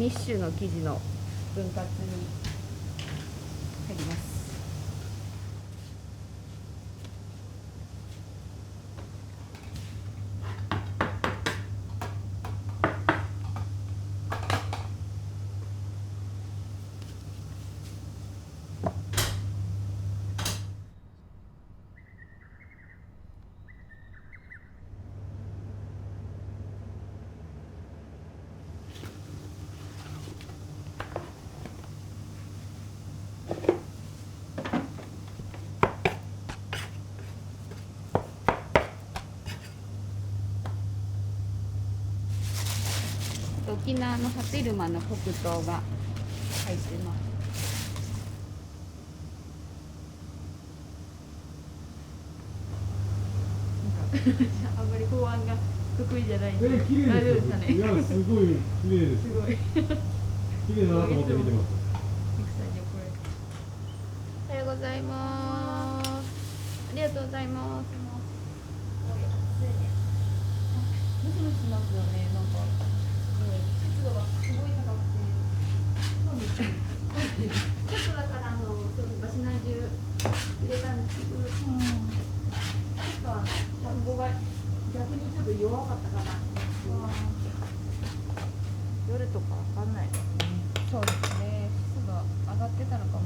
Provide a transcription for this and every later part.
ニッシュの生地の分割に入ります。沖縄の波照間の黒糖が入ってます。あんまり法案が得意じゃないんで。綺麗ですよ。大丈夫ですかね。いや、すごい綺麗です。すごい。綺麗だなと思って見てます。おはようございます。ありがとうございます。ムシムシしますよね。なんか湿度がすごい高くて。そうですね。ちょっとだからバシナ中入れたんですけど、ちょっと田んぼが逆にちょっと弱かったかな。夜とかわかんないですね。そうですね。湿度上がってたのかも。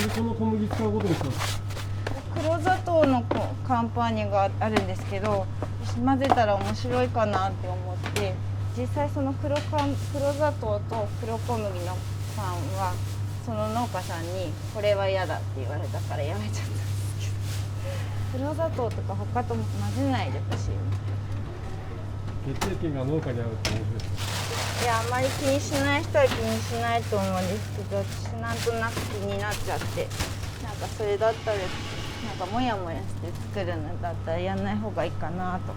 この小麦使うことにしたんですか？黒砂糖のカンパーニュがあるんですけど、混ぜたら面白いかなって思って、実際その黒砂糖と黒小麦のパンはその農家さんにこれは嫌だって言われたからやめちゃったんですけど、黒砂糖とか他と混ぜないでほしい。決定権が農家にあるって面白いですね。いや、あんまり気にしない人は気にしないと思うんですけど、私なんとなく気になっちゃって、なんかそれだったらなんかモヤモヤして作るのだったらやんない方がいいかなと。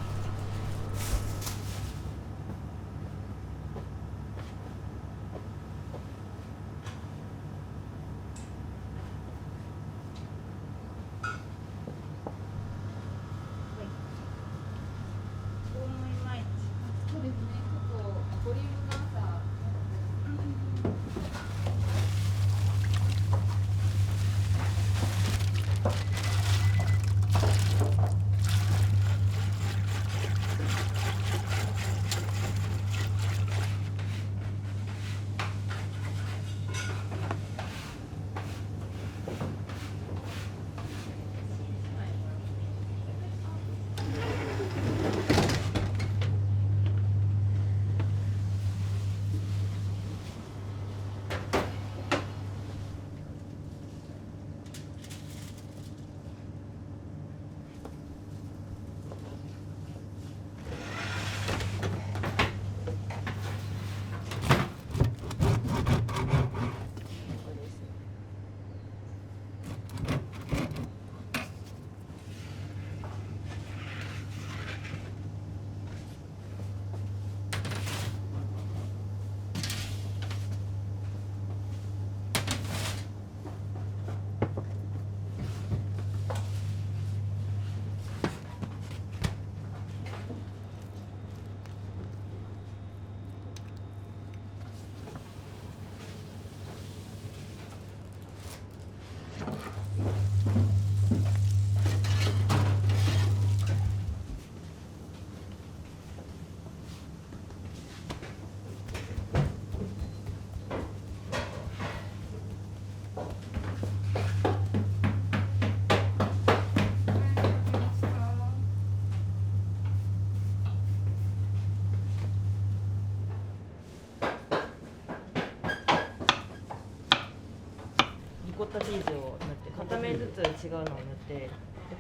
チーズを塗って片面ずつ違うのを塗ってで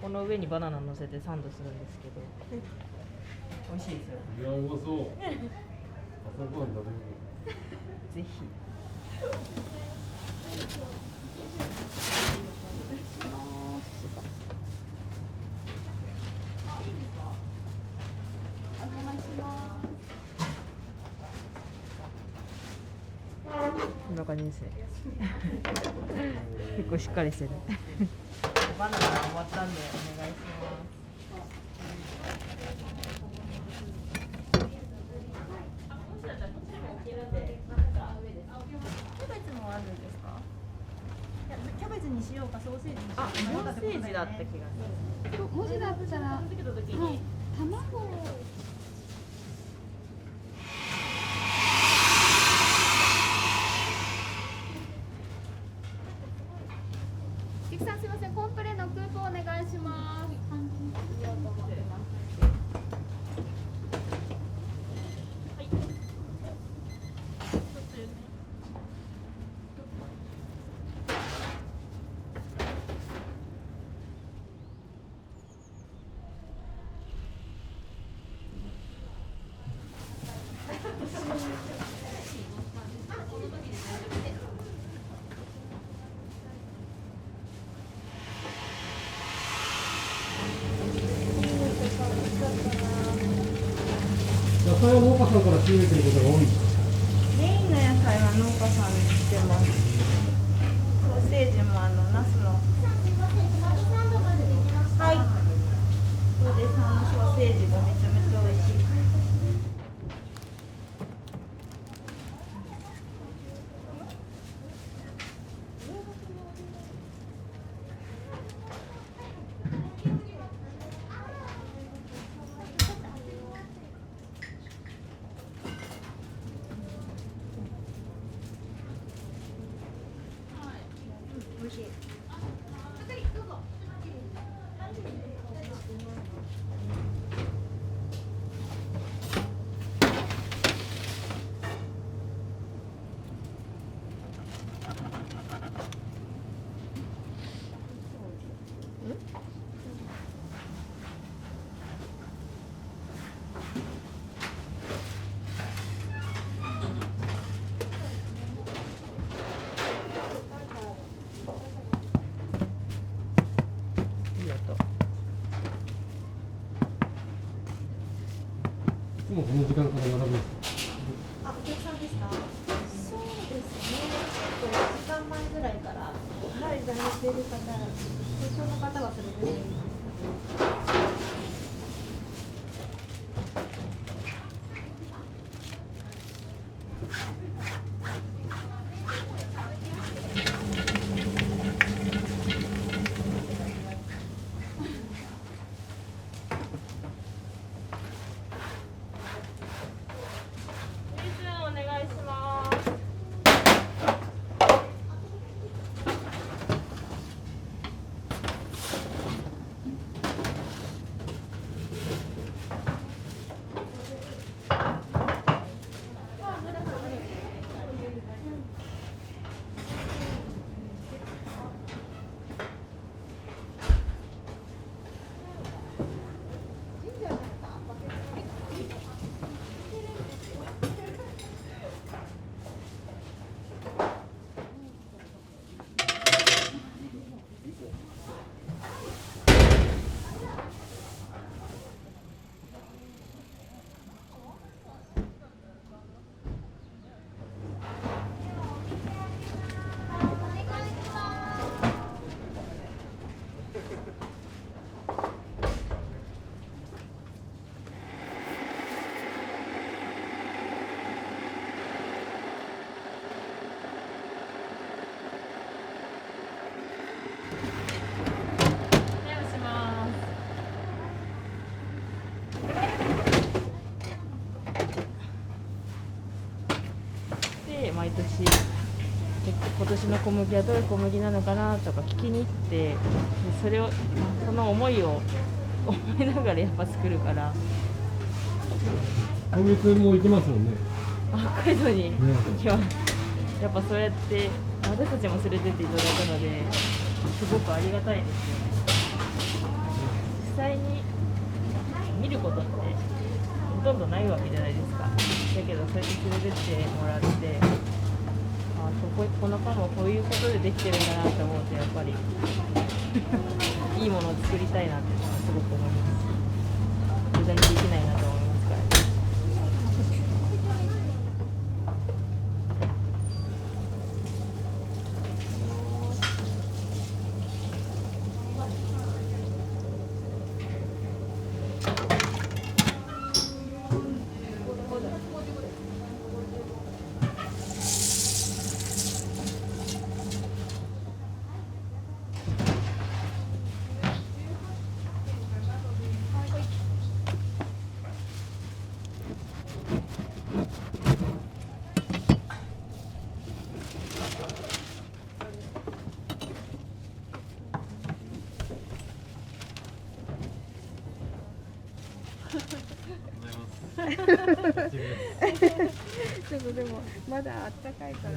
この上にバナナ乗せてサンドするんですけど美味しいですよいやうまそう朝ごはん食べるぜひこんな感じですね結構しっかりしてるバナナが終わったんでお願いしますキャベツもあるんですか？いやキャベツにしようかソーセージにしようかあ、ソーセージだった気がするもしだったら、はい、卵をゆきさんすみません、コンプレのクーポンお願いします。野菜は農家さんから仕入れてることが多いんですか？メインの野菜は農家さんにしてます。ソーセージもナスの。はい。そうです。ソーセージがめちゃめちゃ美味しい。美味しい。いい音いつもこの時間から並ぶんですか？あ、お客さんですか？そうですね。1時間前ぐらいから、はい、在庫している方、その方はそれぐらい。お願いしますで毎年今年の小麦はどういう小麦なのかなとか聞きに行ってでその思いを思いながらやっぱ作るから今月も行きますもんね。北海道に行きますやっぱそうやって私たちも連れてっていただいたのですごくありがたいですよね。実際に見ることってほとんどないわけじゃないですか。だけどそうやって連れてってもらって、このパンもこういうことでできてるんだなと思うとやっぱりいいものを作りたいなってすごく思います。無駄にできないなと思いますからね。ちょっとでもまだあったかいから。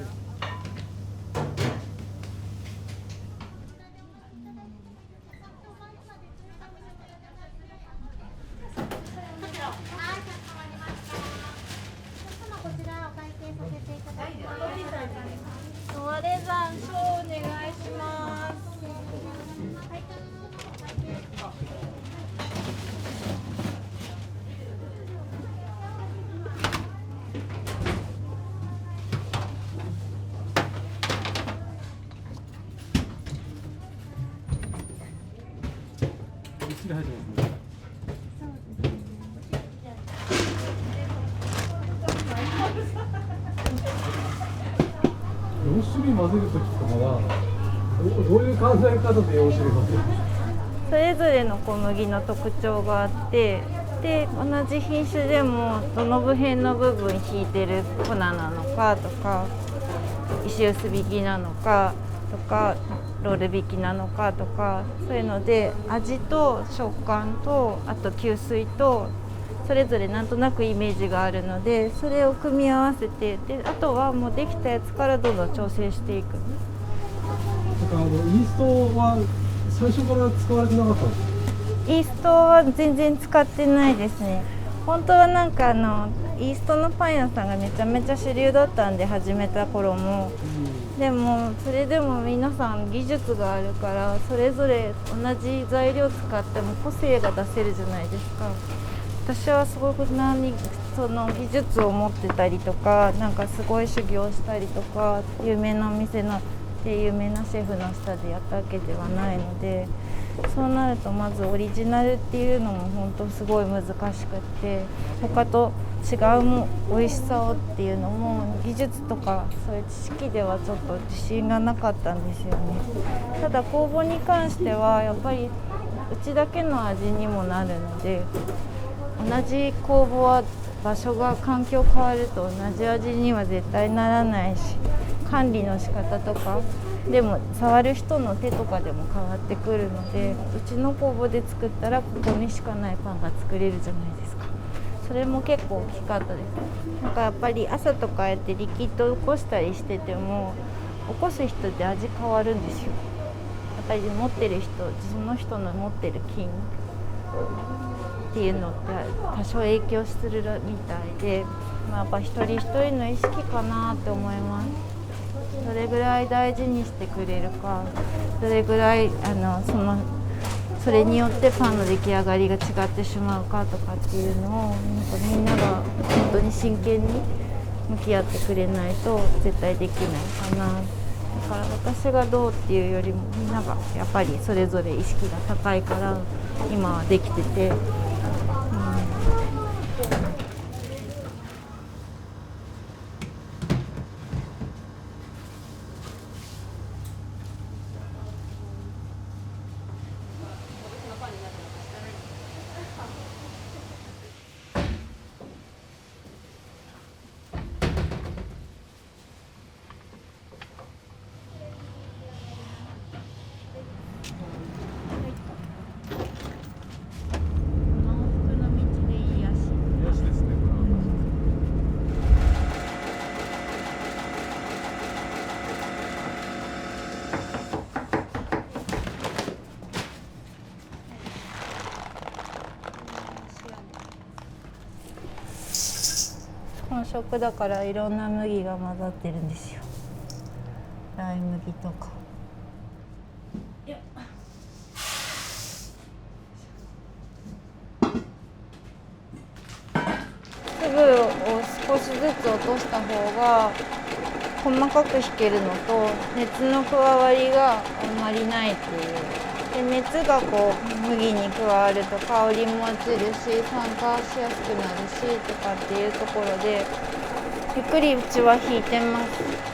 ソワレ山椒お願いします。一緒に入ってますね。4種類混ぜるときとかはどういう考え方で4種類混ぜるんですか？それぞれの小麦の特徴があって、で同じ品種でもどの部辺の部分引いてる粉なのかとか、石臼引きなのかとか、ロール引きなのかとか、そういうので味と食感とあと吸水とそれぞれなんとなくイメージがあるので、それを組み合わせて、であとはもうできたやつからどんどん調整していく。なんかイーストは最初から使われてなかったんですか？イーストは全然使ってないですね。本当はなんかイーストのパン屋さんがめちゃめちゃ主流だったんで始めた頃も、でもそれでも皆さん技術があるからそれぞれ同じ材料使っても個性が出せるじゃないですか。私はすごくその技術を持ってたりとか、なんかすごい修行したりとか、有名なお店ので有名なシェフの下でやったわけではないので、そうなるとまずオリジナルっていうのも本当すごい難しくって、他と違う美味しさをっていうのも技術とかそういう知識ではちょっと自信がなかったんですよね。ただ酵母に関してはやっぱりうちだけの味にもなるので、同じ酵母は場所が環境変わると同じ味には絶対ならないし、管理の仕方とかでも触る人の手とかでも変わってくるので、うちの工房で作ったらここにしかないパンが作れるじゃないですか。それも結構大きかったです。なんかやっぱり朝とかやってリキッド起こしたりしてても起こす人って味変わるんですよ。やっぱり持ってる人、その人の持ってる菌っていうのって多少影響するみたいで、やっぱ一人一人の意識かなって思います。どれぐらい大事にしてくれるか、どれぐらいそれによってパンの出来上がりが違ってしまうかとかっていうのをなんかみんなが本当に真剣に向き合ってくれないと絶対できないかな。だから私がどうっていうよりもみんながやっぱりそれぞれ意識が高いから今はできてて、本色だからいろんな麦が混ざってるんですよ。ライ麦とか。粒を少しずつ落とした方が細かく引けるのと熱の加わりがあんまりないっていう。で熱がこう麦に加わると香りも落ちるし酸化しやすくなるしとかっていうところでゆっくりうちは引いてます。